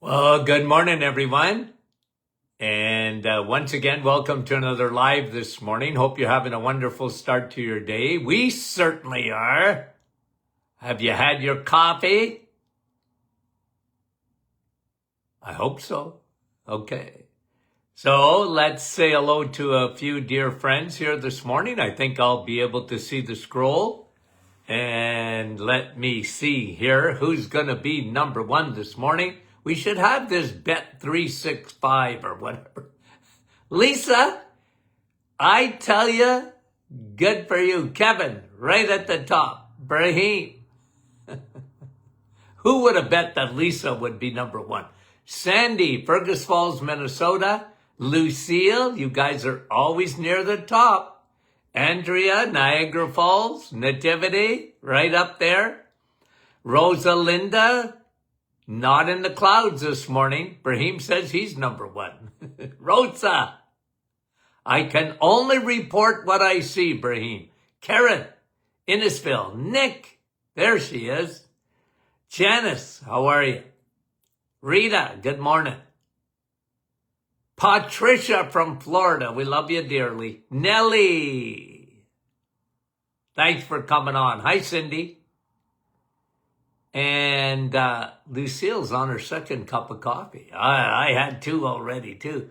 Well, good morning, everyone. And once again, welcome to another live this morning. Hope you're having a wonderful start to your day. We certainly are. Have you had your coffee? I hope so. Okay. So let's say hello to a few dear friends here this morning. I think I'll be able to see the scroll. And let me see here who's going to be number one this morning. We should have this bet 365 or whatever. Lisa, I tell you, good for you. Kevin, right at the top. Brahim. Who would have bet that Lisa would be number one? Sandy, Fergus Falls, Minnesota. Lucille, you guys are always near the top. Andrea, Niagara Falls. Nativity, right up there. Rosalinda, not in the clouds this morning. Brahim says he's number one. Rosa, I can only report what I see, Brahim. Karen, Innisfil. Nick, there she is. Janice, how are you? Rita, good morning. Patricia from Florida, we love you dearly. Nellie, thanks for coming on. Hi, Cindy. And Lucille's on her second cup of coffee. I had two already, too.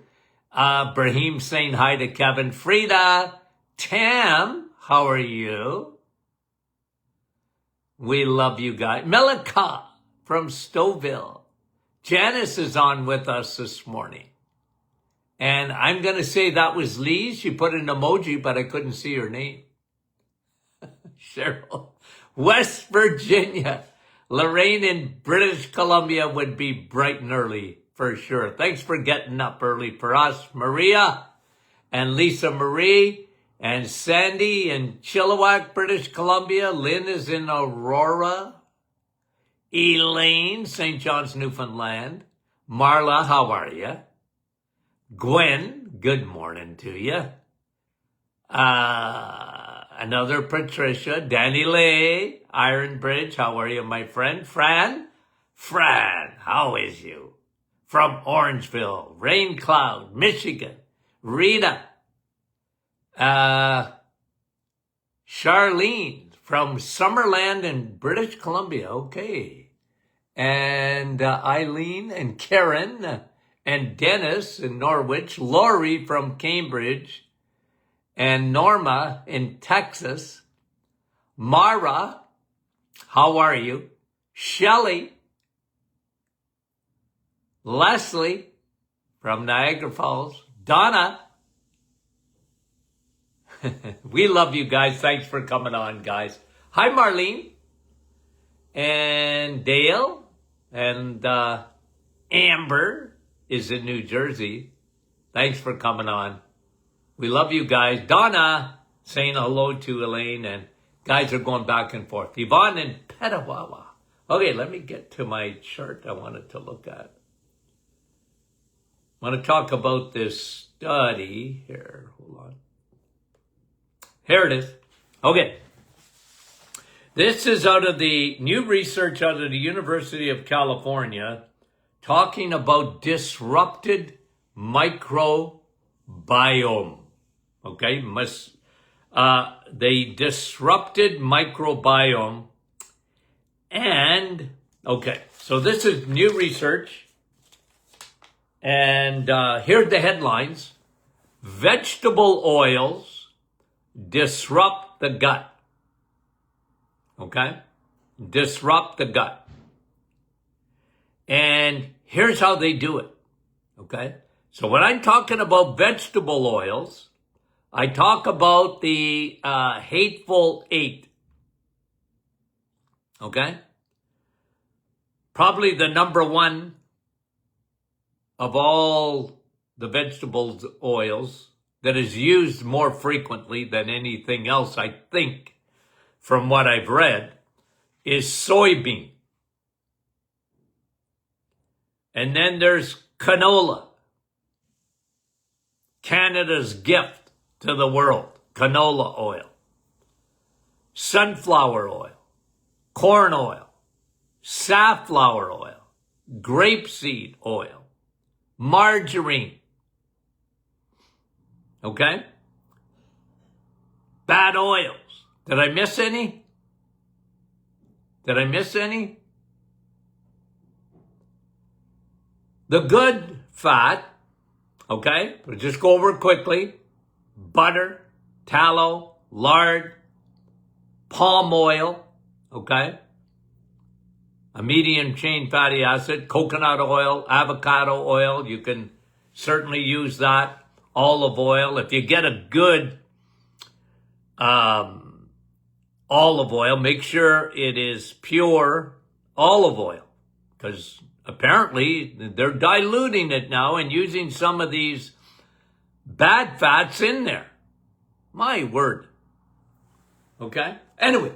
Brahim saying hi to Kevin. Frida, Tam, how are you? We love you guys. Melika from Stouffville. Janice is on with us this morning. And I'm going to say that was Lee. She put an emoji, but I couldn't see her name. Cheryl. West Virginia. Lorraine in British Columbia would be bright and early for sure. Thanks for getting up early for us. Maria and Lisa Marie and Sandy in Chilliwack, British Columbia. Lynn is in Aurora. Elaine, St. John's, Newfoundland. Marla, how are you? Gwen, good morning to you. Another Patricia. Danny Lay, Iron Bridge, how are you, my friend? Fran, how is you? From Orangeville, Rain Cloud, Michigan. Rita. Charlene from Summerland in British Columbia. Okay. And Eileen and Karen and Dennis in Norwich. Lori from Cambridge. And Norma in Texas. Mara, how are you? Shelley. Leslie from Niagara Falls. Donna. We love you guys. Thanks for coming on, guys. Hi, Marlene. And Dale. And Amber is in New Jersey. Thanks for coming on. We love you guys. Donna saying hello to Elaine. And guys are going back and forth. Yvonne in Petawawa. Okay, let me get to my chart I wanted to look at. I want to talk about this study here. Hold on. Here it is. Okay. This is out of the new research out of the University of California talking about disrupted microbiome. Okay. The disrupted microbiome. And, okay, so this is new research. And here are the headlines. Vegetable oils disrupt the gut. Okay? Disrupt the gut. And here's how they do it. Okay? So when I'm talking about vegetable oils, I talk about the Hateful Eight. Okay? Probably the number one of all the vegetables oils that is used more frequently than anything else, I think, from what I've read, is soybean. And then there's canola, Canada's gift to the world, canola oil. Sunflower oil, corn oil, safflower oil, grapeseed oil, margarine. Okay? Bad oils. Did I miss any? Did I miss any? The good fat, okay? We'll just go over it quickly. Butter, tallow, lard, palm oil, okay? A medium chain fatty acid, coconut oil, avocado oil. You can certainly use that. Olive oil. If you get a good olive oil, make sure it is pure olive oil, because apparently they're diluting it now and using some of these bad fats in there. My word. Okay? Anyway,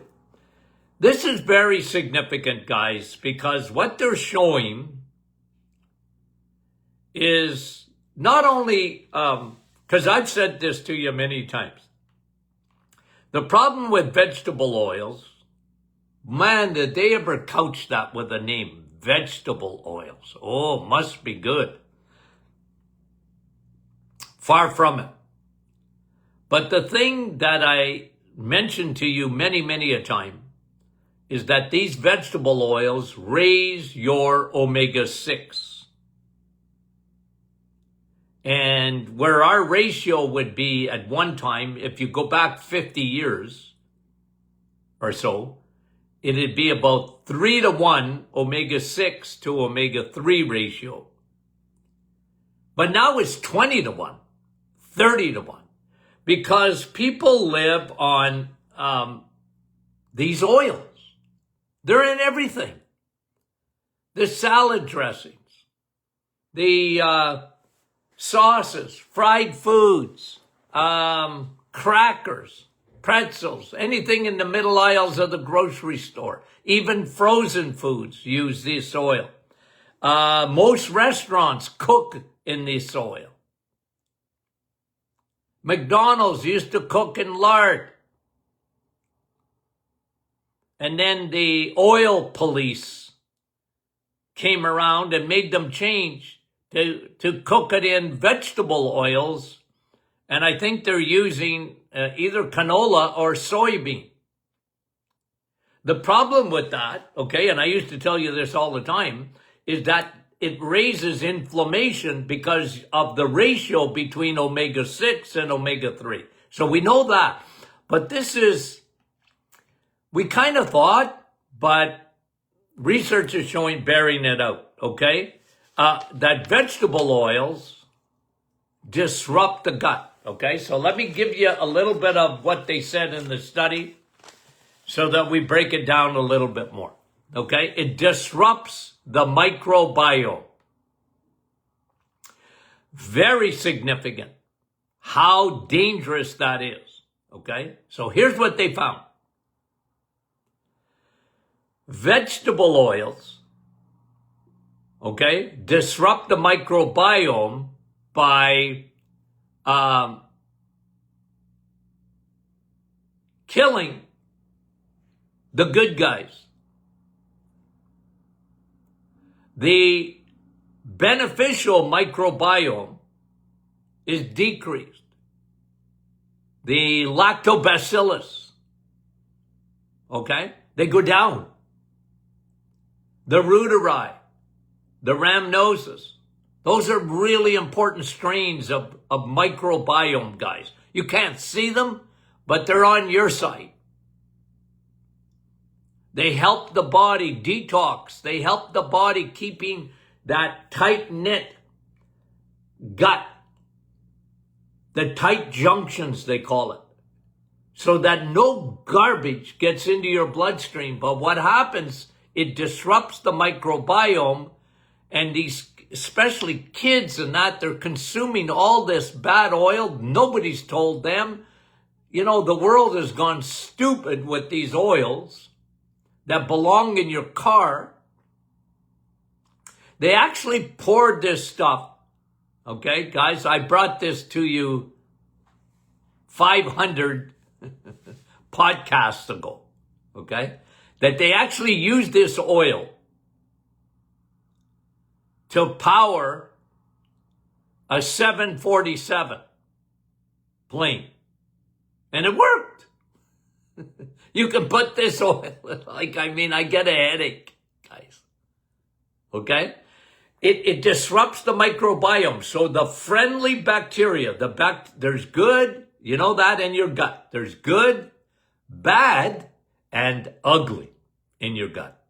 this is very significant, guys, because what they're showing is not only, because I've said this to you many times, the problem with vegetable oils, man, did they ever couch that with a name, vegetable oils? Oh, must be good. Far from it. But the thing that I mentioned to you many, many a time is that these vegetable oils raise your omega-6. And where our ratio would be at one time, if you go back 50 years or so, it'd be about 3-to-1 omega-6 to omega-3 ratio. But now it's 20-to-1, 30-to-1, because people live on these oils. They're in everything. The salad dressings, the sauces, fried foods, crackers, pretzels, anything in the middle aisles of the grocery store. Even frozen foods use this oil. Most restaurants cook in this oil. McDonald's used to cook in lard. And then the oil police came around and made them change to cook it in vegetable oils, and I think they're using either canola or soybean. The problem with that, okay, and I used to tell you this all the time, is that it raises inflammation because of the ratio between omega-6 and omega-3. So we know that. But this is, we kind of thought, but research is showing, bearing it out, okay? That vegetable oils disrupt the gut, okay? So let me give you a little bit of what they said in the study so that we break it down a little bit more, okay? It disrupts the microbiome. Very significant how dangerous that is, okay? So here's what they found. Vegetable oils, okay, disrupt the microbiome by killing the good guys. The beneficial microbiome is decreased. The lactobacillus, okay, they go down. The reuteri, the rhamnosus, those are really important strains of microbiome, guys. You can't see them, but they're on your side. They help the body detox. They help the body keeping that tight-knit gut, the tight junctions, they call it, so that no garbage gets into your bloodstream. But what happens, it disrupts the microbiome, and these, especially kids and that, they're consuming all this bad oil. Nobody's told them. You know, the world has gone stupid with these oils that belong in your car. They actually poured this stuff. Okay, guys, I brought this to you 500 podcasts ago. Okay, that they actually use this oil to power a 747 plane. And it worked. You can put this oil, I get a headache, guys. Okay? It disrupts the microbiome. So the friendly bacteria, there's good, you know that in your gut. There's good, bad, and ugly in your gut.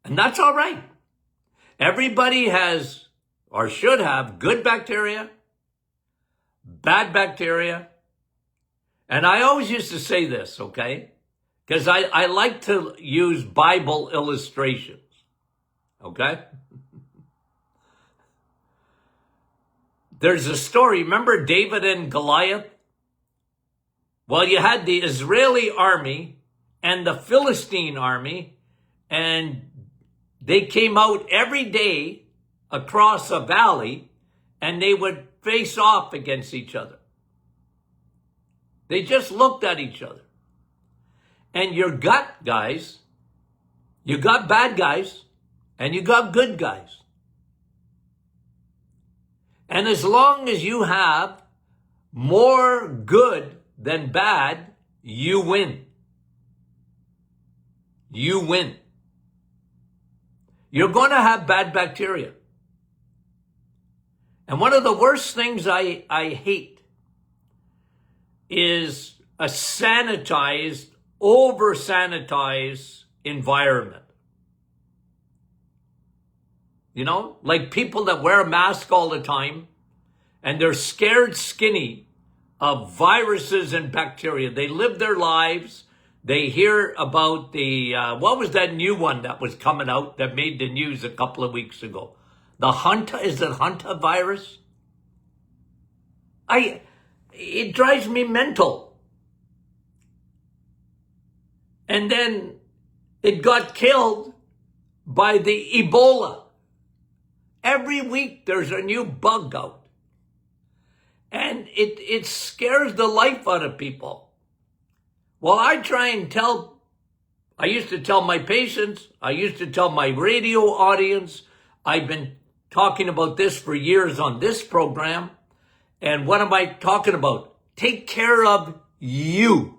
And that's all right. Everybody has, or should have, good bacteria, bad bacteria. And I always used to say this, okay? Because I like to use Bible illustrations, okay? There's a story, remember David and Goliath? Well, you had the Israeli army and the Philistine army, and they came out every day across a valley, and they would face off against each other. They just looked at each other. And your gut, guys, you got bad guys, and you got good guys. And as long as you have more good than bad, you win. You win. You're going to have bad bacteria. And one of the worst things I hate is a sanitized, over-sanitized environment. You know, like people that wear a mask all the time and they're scared skinny of viruses and bacteria. They live their lives. They hear about the, what was that new one that was coming out that made the news a couple of weeks ago? The Hanta virus? It drives me mental. And then it got killed by the Ebola. Every week there's a new bug out. And it scares the life out of people. Well, I used to tell my patients, I used to tell my radio audience, I've been talking about this for years on this program. And what am I talking about? Take care of you.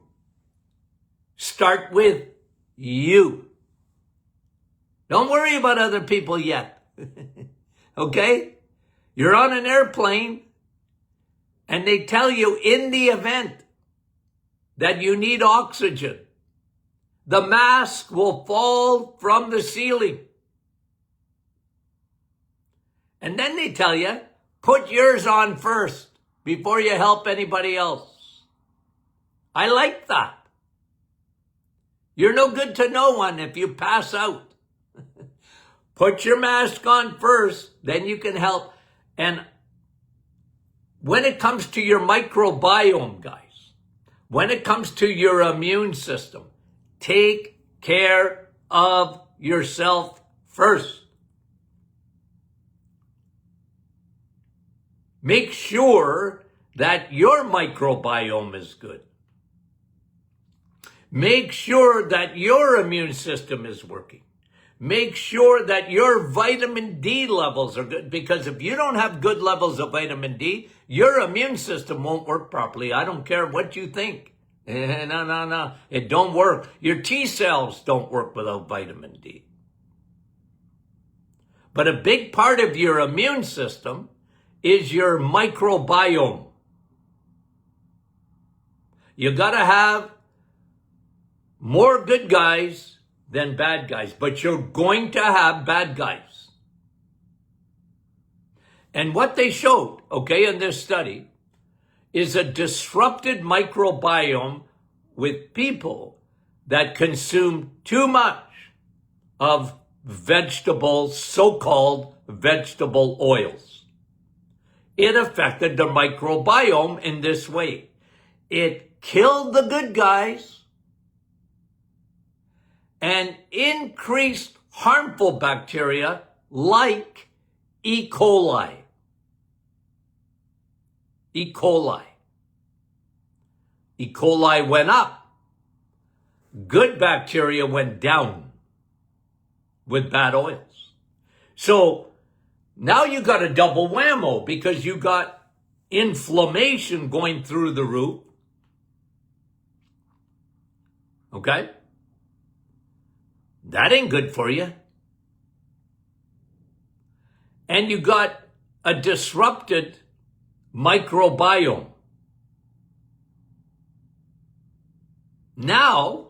Start with you. Don't worry about other people yet. Okay? You're on an airplane and they tell you in the event that you need oxygen, the mask will fall from the ceiling. And then they tell you, put yours on first before you help anybody else. I like that. You're no good to no one if you pass out. Put your mask on first, then you can help. And when it comes to your microbiome, guys, when it comes to your immune system, take care of yourself first. Make sure that your microbiome is good. Make sure that your immune system is working. Make sure that your vitamin D levels are good, because if you don't have good levels of vitamin D, your immune system won't work properly. I don't care what you think. No. It don't work. Your T cells don't work without vitamin D. But a big part of your immune system is your microbiome. You got to have more good guys than bad guys, but you're going to have bad guys. And what they showed, okay, in this study, is a disrupted microbiome with people that consume too much of vegetables, so-called vegetable oils. It affected the microbiome in this way. It killed the good guys and increased harmful bacteria like E. coli. E. coli. E. coli went up. Good bacteria went down with bad oils. So now you got a double whammo because you got inflammation going through the roof. Okay? That ain't good for you. And you got a disrupted microbiome. Now,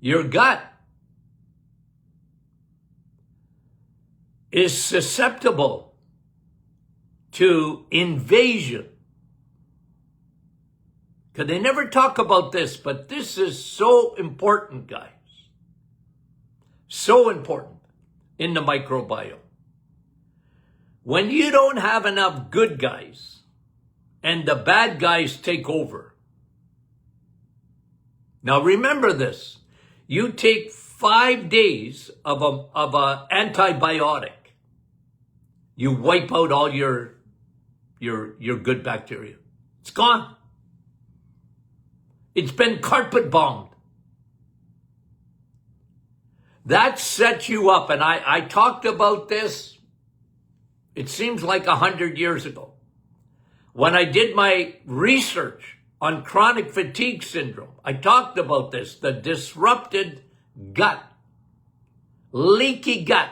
your gut is susceptible to invasion. Because they never talk about this, but this is so important, guys. So important in the microbiome. When you don't have enough good guys and the bad guys take over. Now remember this. You take 5 days of a antibiotic. You wipe out all your good bacteria. It's gone. It's been carpet bombed. That sets you up, and I talked about this, it seems like 100 years ago. When I did my research on chronic fatigue syndrome, I talked about this, the disrupted gut, leaky gut.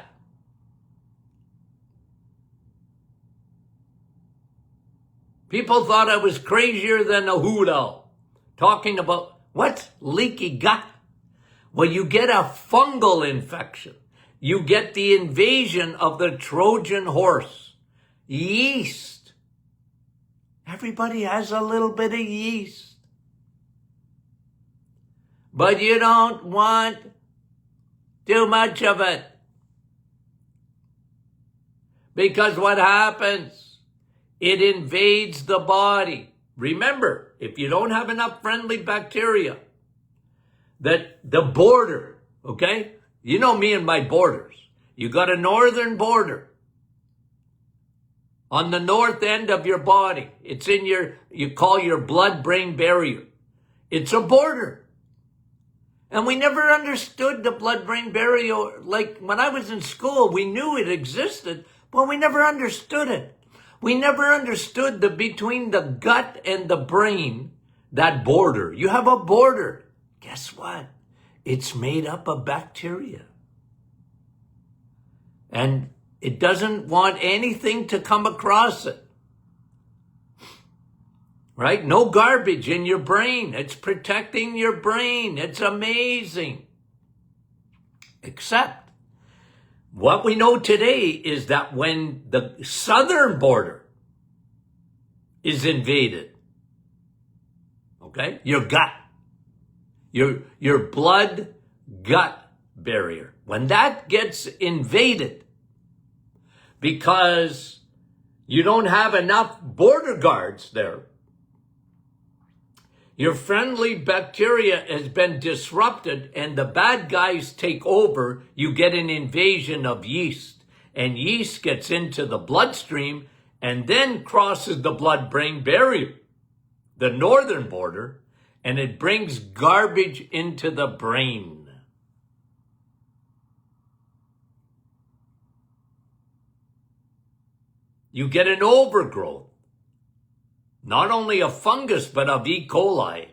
People thought I was crazier than a hoot owl, talking about, what? Leaky gut? Well, you get a fungal infection. You get the invasion of the Trojan horse, yeast. Everybody has a little bit of yeast. But you don't want too much of it. Because what happens? It invades the body. Remember, if you don't have enough friendly bacteria, that the border, okay? You know me and my borders. You got a northern border on the north end of your body. It's in you call your blood-brain barrier. It's a border. And we never understood the blood-brain barrier. Like when I was in school, we knew it existed, but we never understood it. We never understood the between the gut and the brain, that border. You have a border. Guess what? It's made up of bacteria. And it doesn't want anything to come across it. Right? No garbage in your brain. It's protecting your brain. It's amazing. Except, what we know today is that when the southern border is invaded, okay, your gut, your blood-gut barrier, when that gets invaded because you don't have enough border guards there, your friendly bacteria has been disrupted and the bad guys take over, you get an invasion of yeast. And yeast gets into the bloodstream and then crosses the blood-brain barrier, the northern border, and it brings garbage into the brain. You get an overgrowth. Not only of fungus, but of E. coli.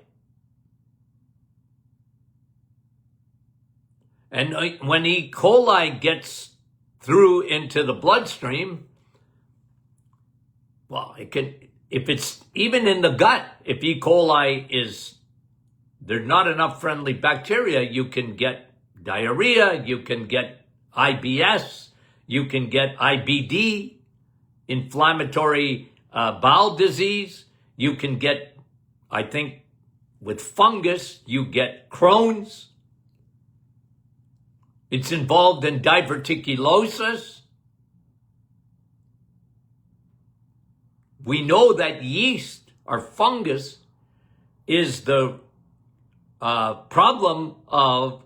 And when E. coli gets through into the bloodstream, well, it can, if it's even in the gut, if E. coli there's not enough friendly bacteria, you can get diarrhea, you can get IBS, you can get IBD, inflammatory bowel disease. You can get, I think, with fungus, you get Crohn's. It's involved in diverticulosis. We know that yeast or fungus is the problem of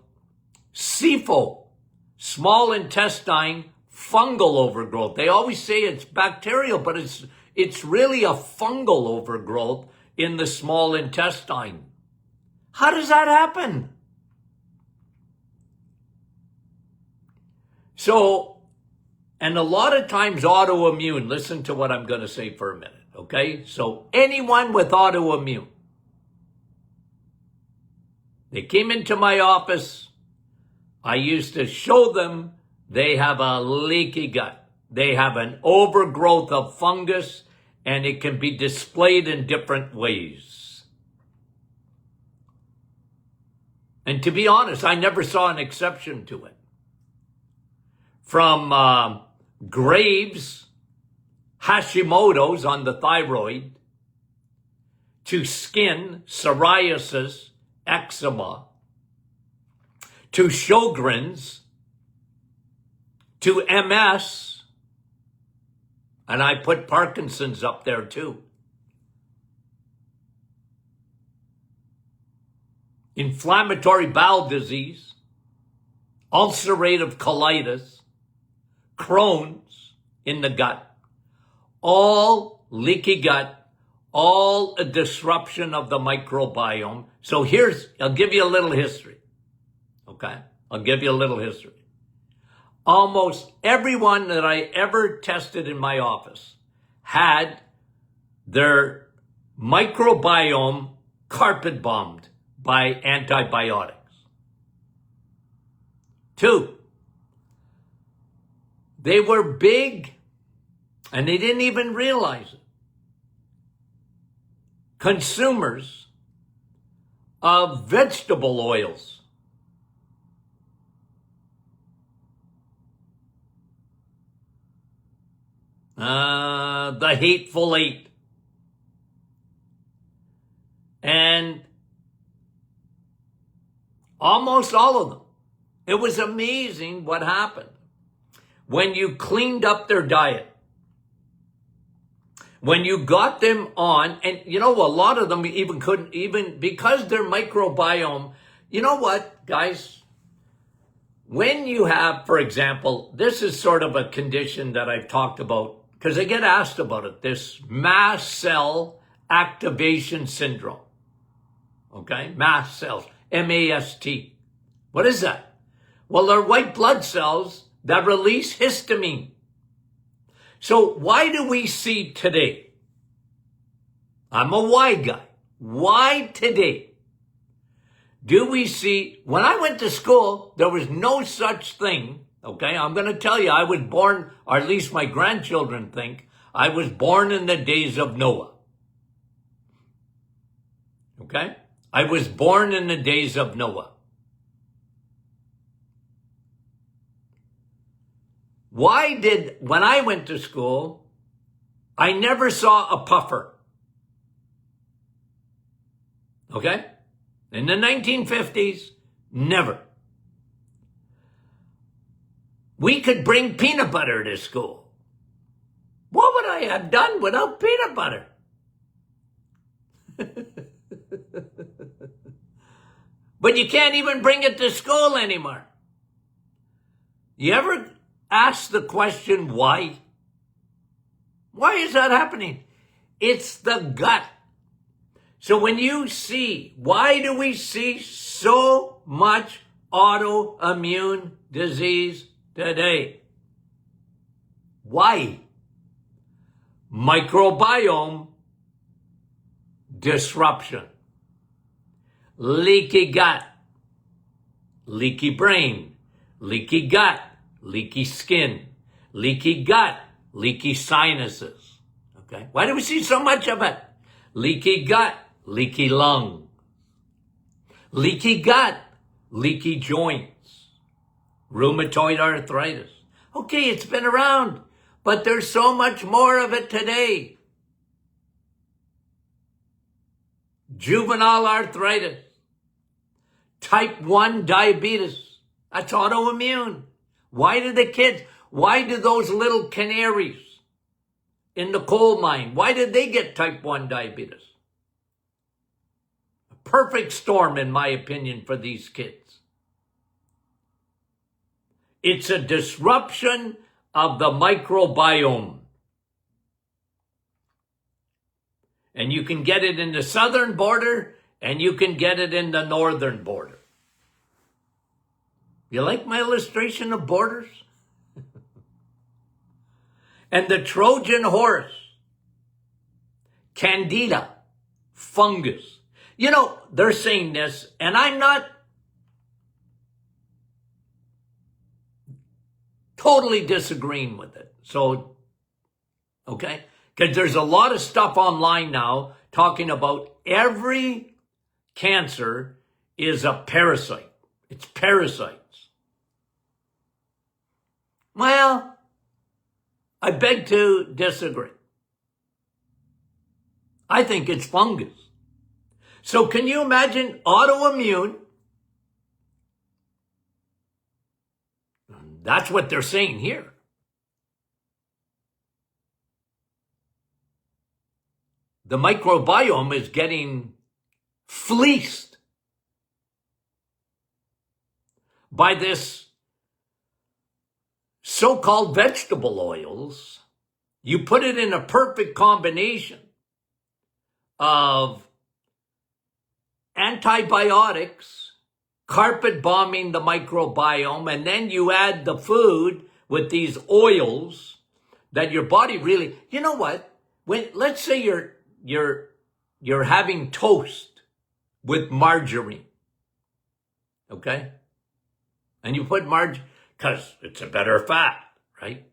SIFO, small intestine fungal overgrowth. They always say it's bacterial, but it's really a fungal overgrowth in the small intestine. How does that happen? So And a lot of times autoimmune, listen to what I'm going to say for a minute, okay? So anyone with autoimmune, they came into my office, I used to show them they have a leaky gut. They have an overgrowth of fungus, and it can be displayed in different ways. And to be honest, I never saw an exception to it. From Graves, Hashimoto's on the thyroid, to skin, psoriasis, eczema, to Sjogren's, to MS, and I put Parkinson's up there too. Inflammatory bowel disease, ulcerative colitis, Crohn's in the gut, all leaky gut, all a disruption of the microbiome. So I'll give you a little history. Okay? I'll give you a little history. Almost everyone that I ever tested in my office had their microbiome carpet bombed by antibiotics. 2, they were big and they didn't even realize it. Consumers of vegetable oils. The Hateful Eight. And almost all of them. It was amazing what happened when you cleaned up their diet. When you got them on, and you know, a lot of them even couldn't, even because their microbiome, you know what, guys? When you have, for example, this is sort of a condition that I've talked about, because I get asked about it, this mast cell activation syndrome. Okay? Mast cells, M-A-S-T. What is that? Well, they're white blood cells that release histamine. So why do we see today? I'm a why guy. Why today do we see, when I went to school, there was no such thing, okay? I'm going to tell you, I was born, or at least my grandchildren think, I was born in the days of Noah. Okay? I was born in the days of Noah. When I went to school, I never saw a puffer. Okay? In the 1950s, never. We could bring peanut butter to school. What would I have done without peanut butter? But you can't even bring it to school anymore. You ever ask the question why? Why is that happening? It's the gut. So when you see, why do we see so much autoimmune disease today? Why? Microbiome disruption. Leaky gut, leaky brain, leaky gut, leaky skin, leaky gut, leaky sinuses. Okay? Why do we see so much of it? Leaky gut, leaky lung. Leaky gut, leaky joints. Rheumatoid arthritis. Okay, it's been around, but there's so much more of it today. Juvenile arthritis. Type 1 diabetes. That's autoimmune. Why do those little canaries in the coal mine, why did they get type 1 diabetes? A perfect storm, in my opinion, for these kids. It's a disruption of the microbiome. And you can get it in the southern border, and you can get it in the northern border. You like my illustration of borders? And the Trojan horse, Candida fungus. You know, they're saying this, and I'm not totally disagreeing with it. So, okay? Because there's a lot of stuff online now talking about every cancer is a parasite. It's parasites. Well, I beg to disagree. I think it's fungus. So can you imagine autoimmune? That's what they're saying here. The microbiome is getting fleeced by this so-called vegetable oils. You put it in a perfect combination of antibiotics, carpet bombing the microbiome, and then you add the food with these oils that your body really, you know what? When, let's say you're having toast with margarine, okay? And you put margarine, because it's a better fat, right?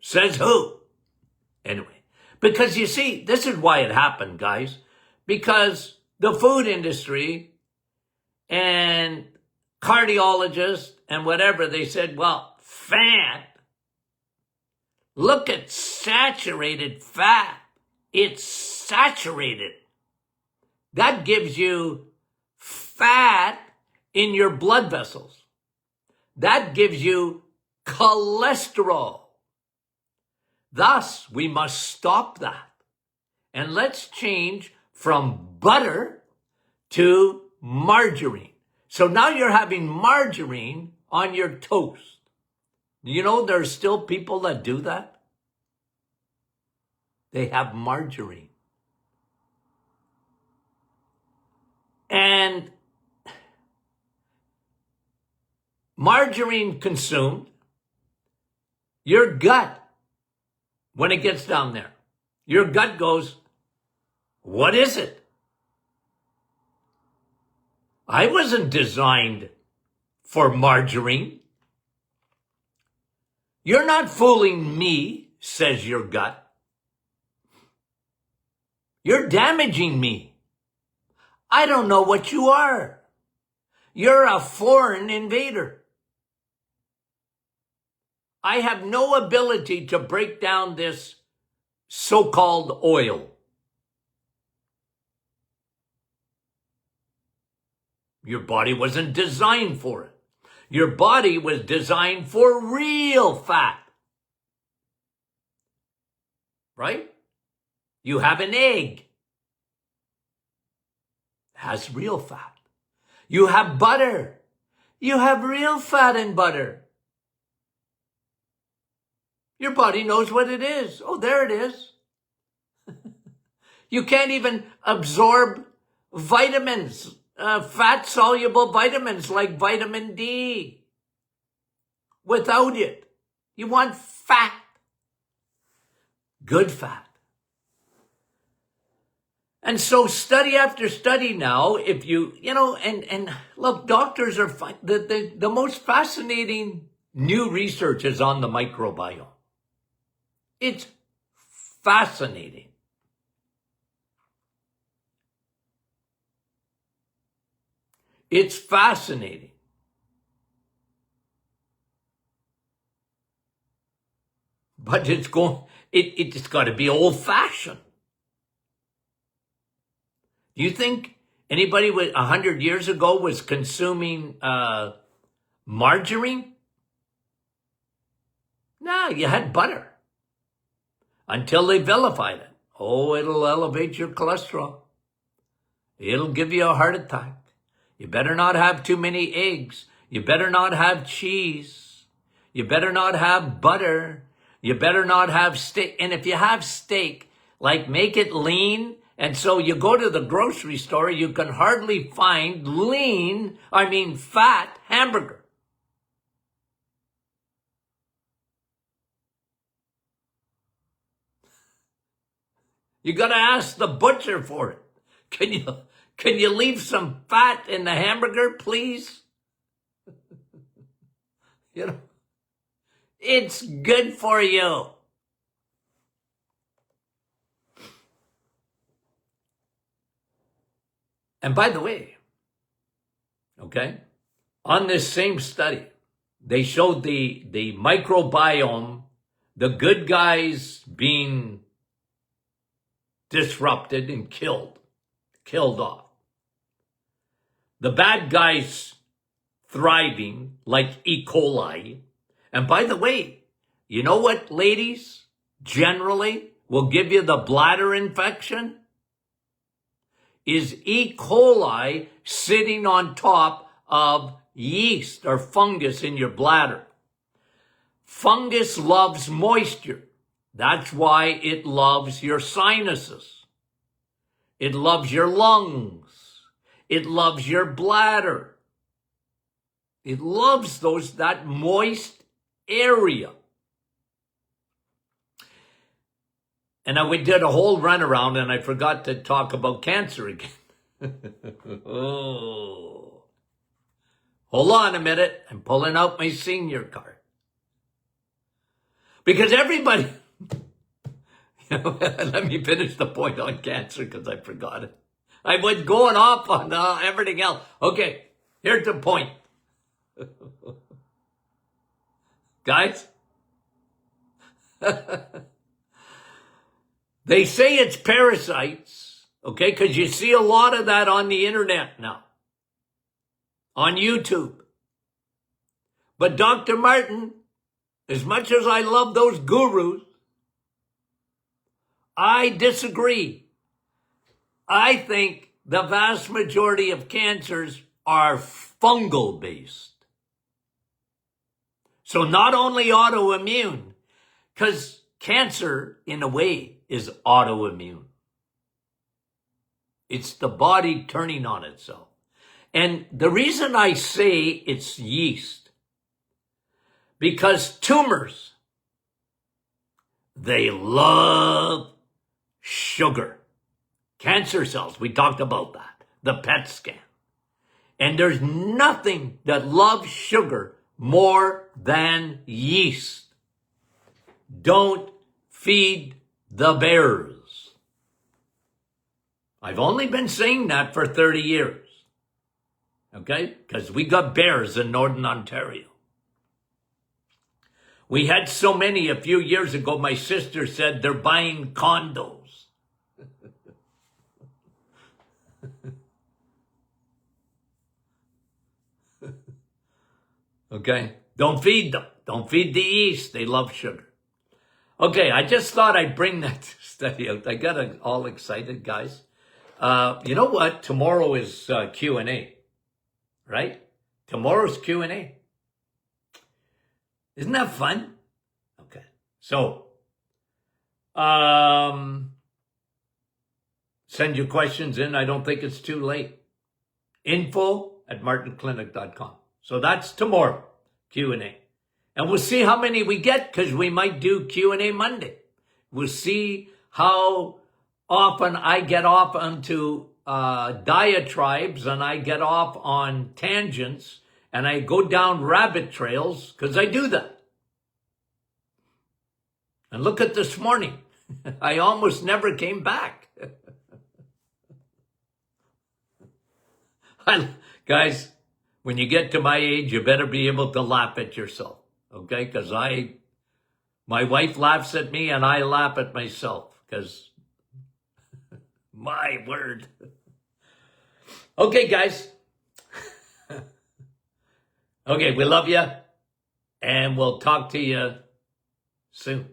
Says who? Anyway, because you see, this is why it happened, guys. Because the food industry and cardiologists and whatever, they said, well, fat, look at saturated fat. It's saturated. That gives you fat in your blood vessels. That gives you cholesterol. Thus, we must stop that. And let's change from butter to margarine. So now you're having margarine on your toast. You know, there's still people that do that. They have margarine. And margarine consumed, your gut, when it gets down there, your gut goes, what is it? I wasn't designed for margarine. You're not fooling me, says your gut. You're damaging me. I don't know what you are. You're a foreign invader. I have no ability to break down this so-called oil. Your body wasn't designed for it. Your body was designed for real fat. Right? You have an egg. It has real fat. You have butter. You have real fat in butter. Your body knows what it is. Oh, there it is. You can't even absorb vitamins, fat-soluble vitamins like vitamin D. Without it, you want fat. Good fat. And so study after study now, if you know, and look, doctors are fine. The most fascinating new research is on the microbiome. It's fascinating. It's fascinating. But it's got to be old-fashioned. Do you think anybody 100 years ago was consuming margarine? No, you had butter. Until they vilified it. Oh, it'll elevate your cholesterol. It'll give you a heart attack. You better not have too many eggs. You better not have cheese. You better not have butter. You better not have steak. And if you have steak, like make it lean. And so you go to the grocery store, you can hardly find fat hamburger. You got to ask the butcher for it. Can you leave some fat in the hamburger, please? You know, it's good for you. And by the way, okay, on this same study, they showed the microbiome, the good guys being disrupted and killed off. The bad guys thriving like E. coli. And by the way, you know what, ladies, generally will give you the bladder infection? Is E. coli sitting on top of yeast or fungus in your bladder. Fungus loves moisture. That's why it loves your sinuses. It loves your lungs. It loves your bladder. It loves that moist area. And now we did a whole runaround and I forgot to talk about cancer again. Oh. Hold on a minute. I'm pulling out my senior card. Because everybody, let me finish the point on cancer because I forgot it. I was going off on everything else. Okay, here's the point. Guys, they say it's parasites, okay, because you see a lot of that on the internet now, on YouTube. But Dr. Martin, as much as I love those gurus, I disagree. I think the vast majority of cancers are fungal based. So not only autoimmune, because cancer, in a way, is autoimmune. It's the body turning on itself. And the reason I say it's yeast, because tumors, they love sugar. Cancer cells, we talked about that, the PET scan. And there's nothing that loves sugar more than yeast. Don't feed the bears. I've only been saying that for 30 years. Okay? Because we got bears in Northern Ontario. We had so many a few years ago, my sister said they're buying condos. Okay? Don't feed them. Don't feed the yeast. They love sugar. Okay, I just thought I'd bring that study out. I got all excited, guys. You know what? Tomorrow is Q&A, right? Tomorrow's Q&A. Isn't that fun? Okay. So, send your questions in. I don't think it's too late. info@martinclinic.com. So that's tomorrow, Q&A. And we'll see how many we get because we might do Q&A Monday. We'll see how often I get off onto diatribes and I get off on tangents and I go down rabbit trails because I do that. And look at this morning. I almost never came back. Guys, when you get to my age, you better be able to laugh at yourself, okay? Because my wife laughs at me and I laugh at myself because, my word. Okay, guys. Okay, we love you and we'll talk to you soon.